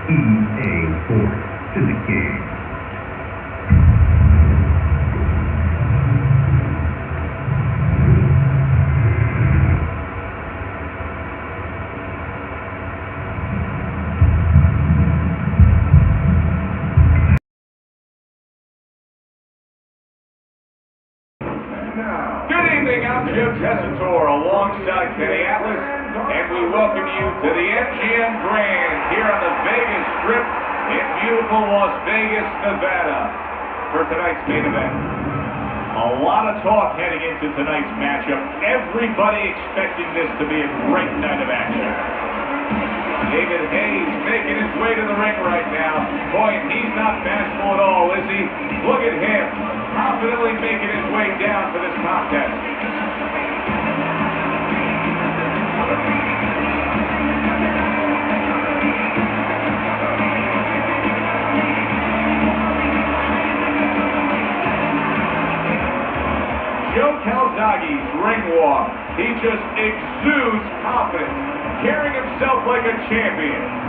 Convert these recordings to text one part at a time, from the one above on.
EA Force to the king. Good evening, I'm Joe Tessitore alongside Kenny Atlas, and we welcome you to the MGM Grand here on the Vegas Strip in beautiful Las Vegas, Nevada for tonight's main event. A lot of talk heading into tonight's matchup. Everybody expecting this to be a great night of action. David Haye making his way to the ring right now. Boy, and he's not bashful at all, is he? Look at him, confidently making his way down for this contest. Joe Calzaghe's ring walk. He just exudes confidence, carrying himself like a champion.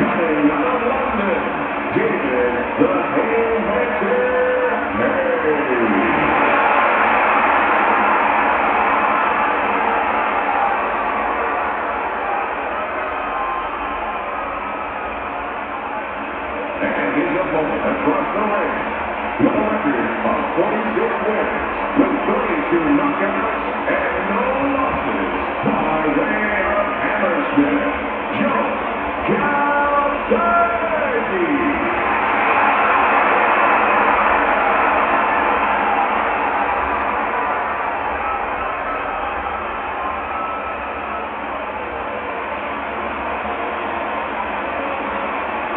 Coming out of London, David the Haymaker Haye. And his opponent across the ring, with a record of 46 wins, with 32 knockouts and no losses, by way of Hammersmith, Joe Calzaghe.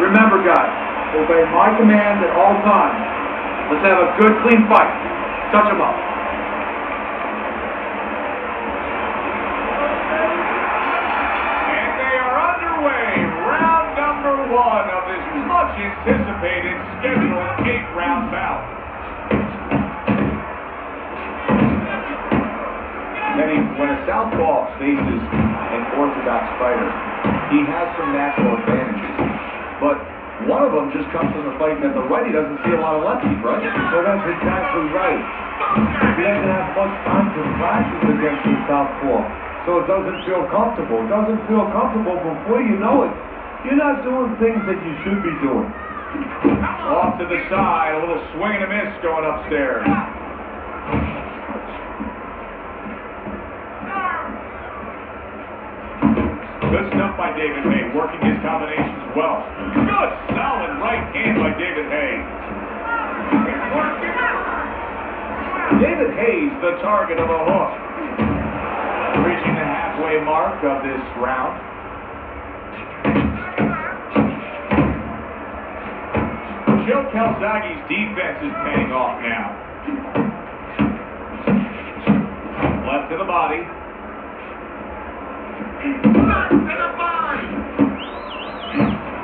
Remember, guys, obey my commands at all times. Let's have a good, clean fight. Touch them up. And they are underway. Round number one of this much anticipated scheduled 8-round bout. Kenny, when a southpaw faces an orthodox fighter, he has some natural advantages. But one of them just comes from the fight that the righty doesn't see a lot of lefties, right? Well, that's exactly right. He doesn't have much time to practice against the southpaw, so it doesn't feel comfortable. It doesn't feel comfortable. Before you know it, you're not doing things that you should be doing. Off to the side, a little swing and a miss going upstairs. Good stuff by David Haye, working his combinations well. Good, solid right hand by David Haye. David Haye's the target of a hook. Reaching the halfway mark of this round. Joe Calzaghe's defense is paying off now. Left to the body.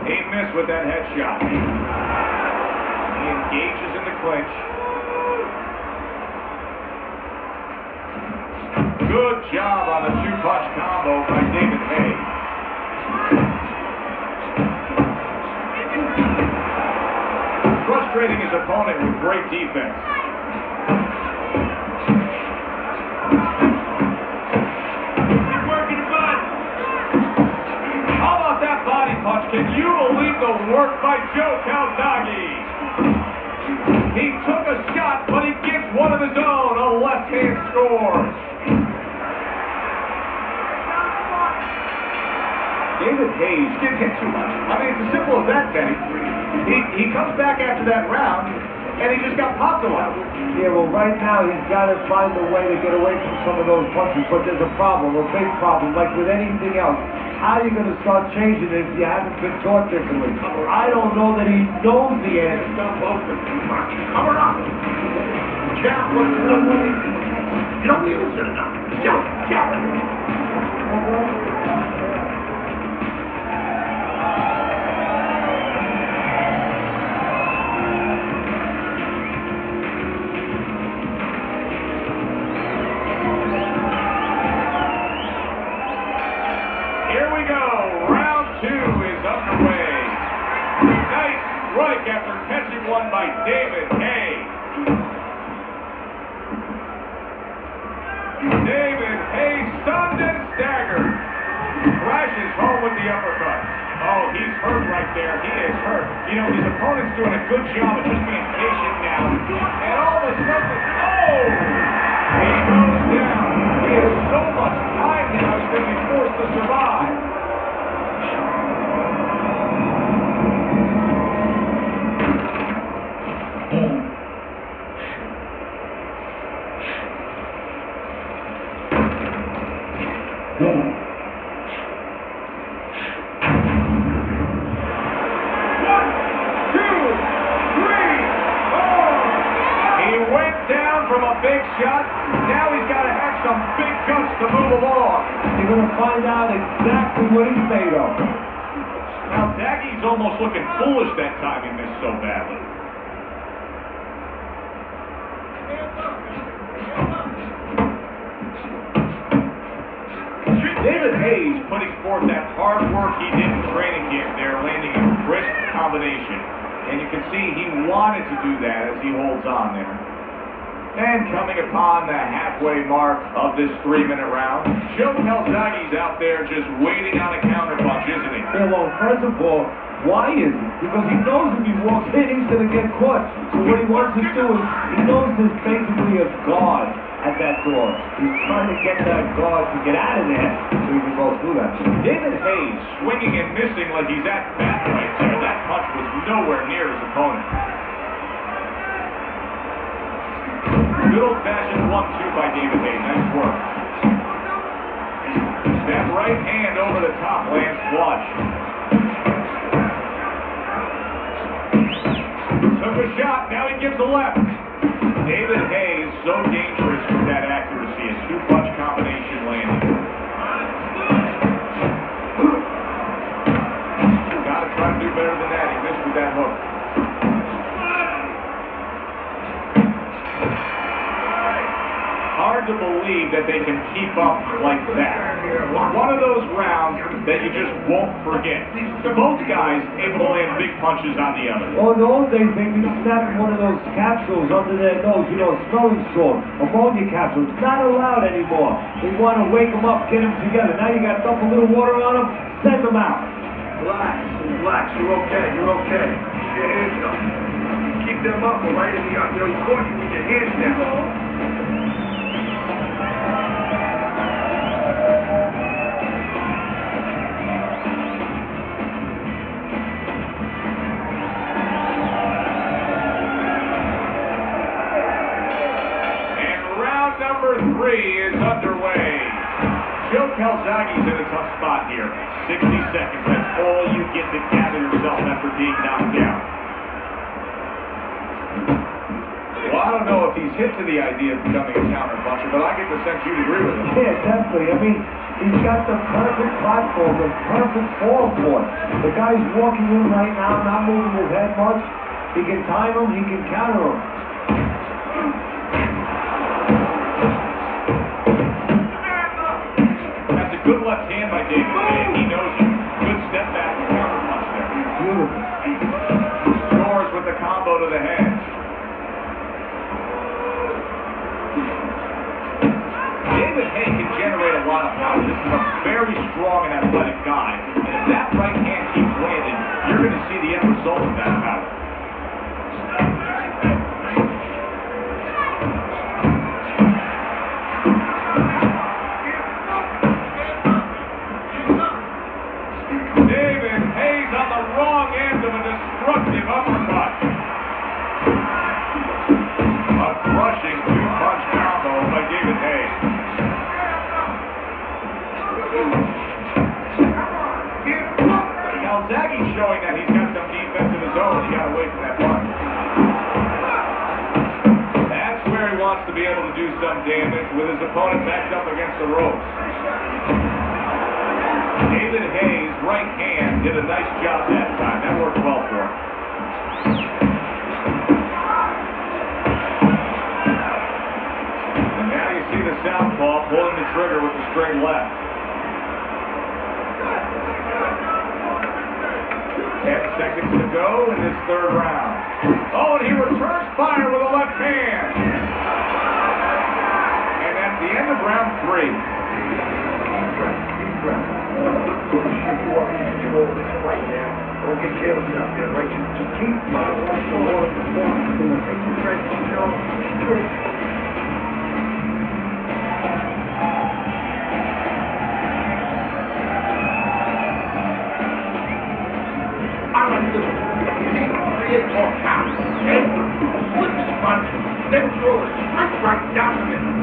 He missed with that headshot. He engages in the clinch. Good job on the two-punch combo by David Haye. Frustrating his opponent with great defense. Can you believe the work by Joe Calzaghe? He took a shot, but he gets one of his own. A left-hand scores. David Haye didn't hit too much. I mean, it's as simple as that, Kenny. He comes back after that round, and he just got popped a lot. Yeah, well, right now he's got to find a way to get away from some of those punches, but there's a problem, a big problem, like with anything else. How are you going to start changing it if you haven't been taught differently? I don't know that he knows the answer. Stop open too much. Cover up. Jab was the way. You don't use it enough. Jab. Here we go. Round 2 is underway. Nice strike after catching one by David Haye. David Haye stunned and staggered. Crashes home with the uppercut. Oh, he's hurt right there. He is hurt. You know, his opponent's doing a good job of just being patient now. And all of a sudden, oh! He goes down. He has so much time now, he's going to be forced to survive. From a big shot, now he's got to have some big guts to move along. You're going to find out exactly what he's made of. Calzaghe's almost looking foolish that time he missed so badly. David Haye's putting forth that hard work he did in training camp there, landing a crisp combination. And you can see he wanted to do that as he holds on there. And coming upon the halfway mark of this 3-minute round, Joe Calzaghe's out there just waiting on a counterpunch, isn't he? Yeah, well, first of all, why is it? Because he knows if he walks in, he's going to get caught. So what he wants to do is, he knows there's basically a guard at that door. He's trying to get that guard to get out of there so he can go through that. David Haye swinging and missing like he's at bat right there. That punch was nowhere near his opponent. Good old-fashioned 1-2 by David Haye. Nice work. That right hand over the top lands flush. Took a shot. Now he gives the left. David Haye is so dangerous with that accuracy. A 2-punch combination landing. Got to try to do better than that. He missed with that hook. Hard to believe that they can keep up like that. One of those rounds that you just won't forget. Both guys able to land big punches on the other. Oh, in the old days, they could snap one of those capsules under their nose, you know, smelling salt, ammonia capsules. Not allowed anymore. They want to wake them up, get them together. Now you got to dump a little water on them, send them out. Relax. You're okay. Keep your hands up. Keep them up, all right? You caught you with your hands down. Number 3 is underway. Joe Calzaghe's in a tough spot here. 60 seconds. That's all you get to gather yourself after being knocked down. Well, I don't know if he's hip to the idea of becoming a counter-puncher, but I get the sense you'd agree with him. Yeah, definitely. I mean, he's got the perfect platform, the perfect fall for it. The guy's walking in right now, not moving his head much. He can time him, he can counter him. Good left hand by David Haye. He knows it. Good step back and counter punch there. Beautiful. Scores with the combo to the head. David Haye can generate a lot of power. This is a very strong and athletic guy. And if that right hand keeps landing, you're going to see the end result of that power. damage with his opponent backed up against the ropes. David Haye's right hand did a nice job that time. That worked well for him. And now you see the southpaw pulling the trigger with the straight left. 10 seconds to go in this third round. Oh, and he returns fire with a left hand. And at the end of round 3. Right now. Don't get careless out there, right? Just keep watching the water performance. Take your breath, you know. More power. Okay? Slip his punch, then throw a straight right down the middle.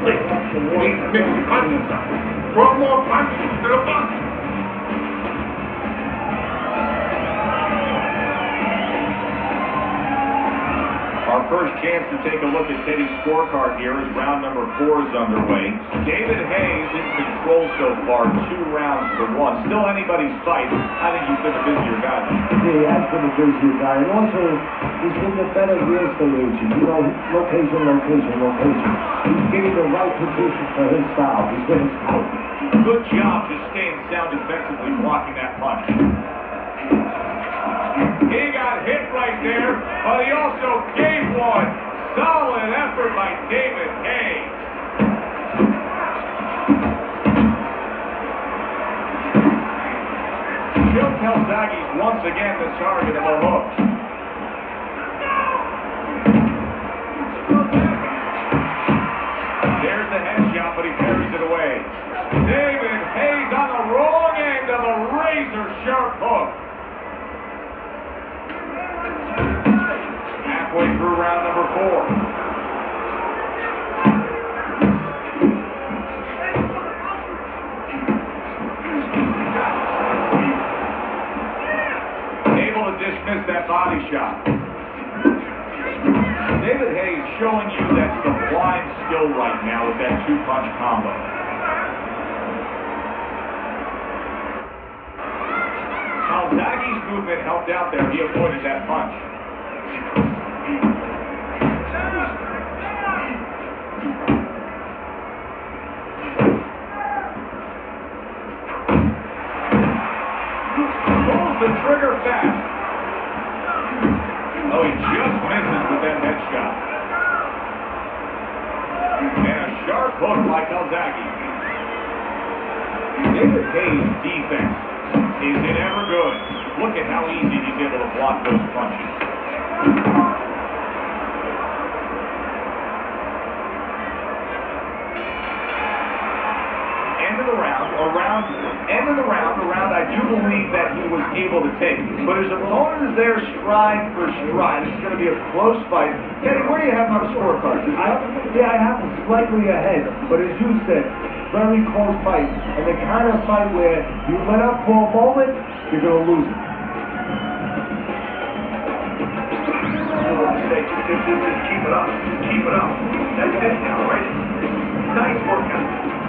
Listen, you need to mix your punches up. Throw more punches to the box. Our first chance to take a look at Teddy's scorecard here as round number 4 is underway. David Haye's in control so far, 2 rounds to 1. Still anybody's fight. I think he's been the busier guy. Yeah, he has been a busier guy. And also, he's been the better real estate agent. You know, location. He's getting the right position for his style. He's been a scout. Good job just staying sound defensively, blocking that punch. He got hit right there, but he also gave one. Solid effort by David Haye. Joe Calzaghe's once again the target of a hook. There's the head shot, but he carries it away. David Haye's on the wrong end of a razor-sharp hook. Halfway through round number 4. Able to dismiss that body shot. David Haye is showing you that sublime skill right now with that 2-punch combo. Calzaghe's movement helped out there. He avoided that punch. Pulls the trigger fast. Oh, he just misses with that head shot. And a sharp hook by Calzaghe. David Haye's defense is it ever good? Look at how easy he's able to block those punches. End of the round, I do believe that he was able to take. But his opponent is there stride for stride. This is going to be a close fight. Teddy, where do you have him on the scorecard? I have him slightly ahead, but as you said, very close fight. And the kind of fight where you let up for a moment, you're going to lose it. Just keep it up. Keep it up. That's it now, right? Nice workout.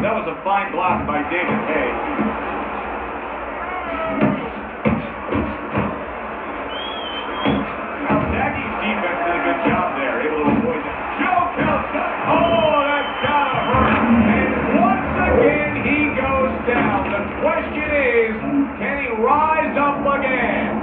That was a fine block by David Haye. Calzaghe's defense did a good job there, able to avoid it. Joe Calzaghe! Oh, that's gotta hurt! And once again, he goes down. The question is, can he rise up again?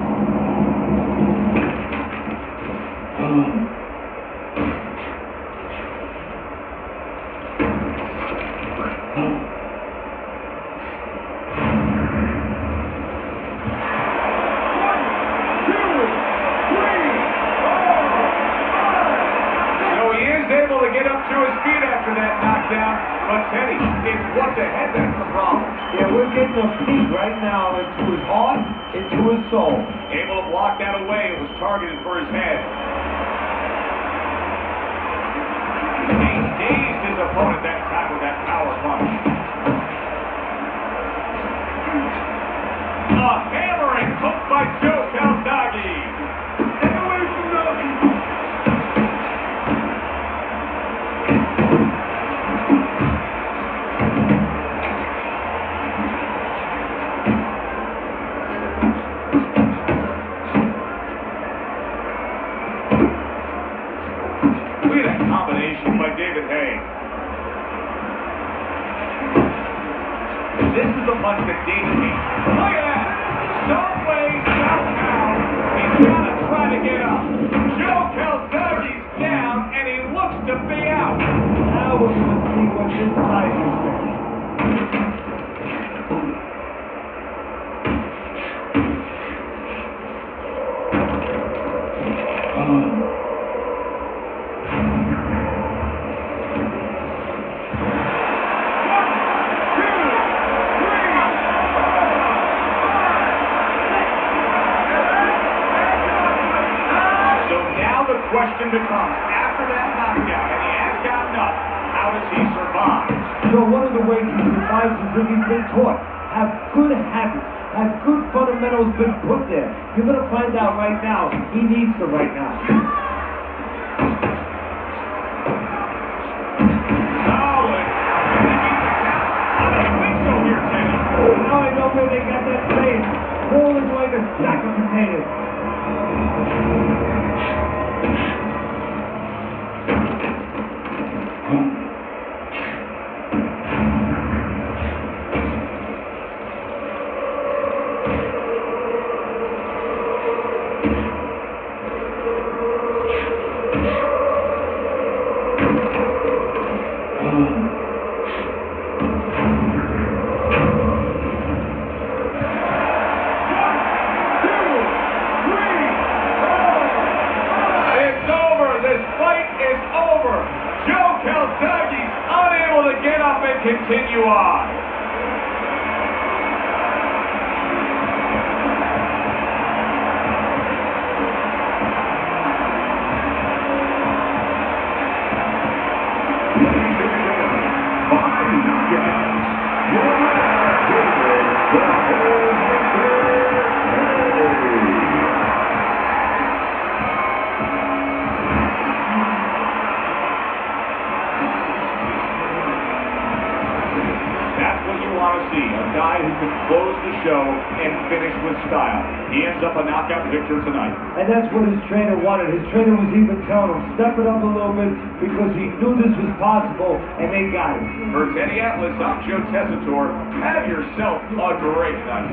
But Teddy, it's what's ahead that's the problem. Yeah, we're getting a peek right now into his heart, into his soul. Able to block that away. It was targeted for his head. He dazed his opponent that time with that power punch. A hammering hook by Joe Calzaghe. Stay away from those. Look at that combination by David Haye. This is the punch that David hates. Look at that! Some way, somehow, he's got to try to get up. Joe Calzaghe's down, and he looks to be out. Now we're going to see what's inside his face. The question becomes, after that knockdown, and he has gotten up, how does he survive? So one of the ways he survives is if he's been taught, have good habits, have good fundamentals been put there. You're going to find out right now, he needs them right now. Solid. Can he beat the count? I don't think so here, Teddy. Now I know where they got that saying, rolling like a sack of potatoes. Calzaghe's unable to get up and continue on. Want to see a guy who can close the show and finish with style. He ends up a knockout victor tonight. And that's what his trainer wanted. His trainer was even telling him, step it up a little bit because he knew this was possible, and they got it. For Teddy Atlas, I'm Joe Tessitore. Have yourself a great night.